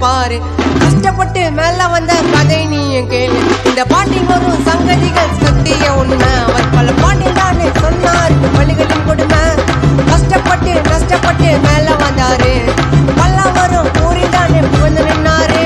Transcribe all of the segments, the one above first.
பாரு கஷ்டப்பட்டு மேல வந்த கதை நீயும் கேளு. இந்த பாட்டில் வரும் சங்கதிகள் சத்திய உண்மை. அவர் பல பாட்டில் தானே சொன்னார் வழிகளின் கொடுமை. கஷ்டப்பட்டு நஷ்டப்பட்டு மேல வந்தாரு. பல்ல வரும் ஊரில் தானே புகழ்ந்து நின்னாரு.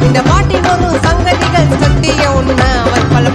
இந்த பாட்டில் வரும் சங்கதிகள் சத்திய உண்மை. அவர் பல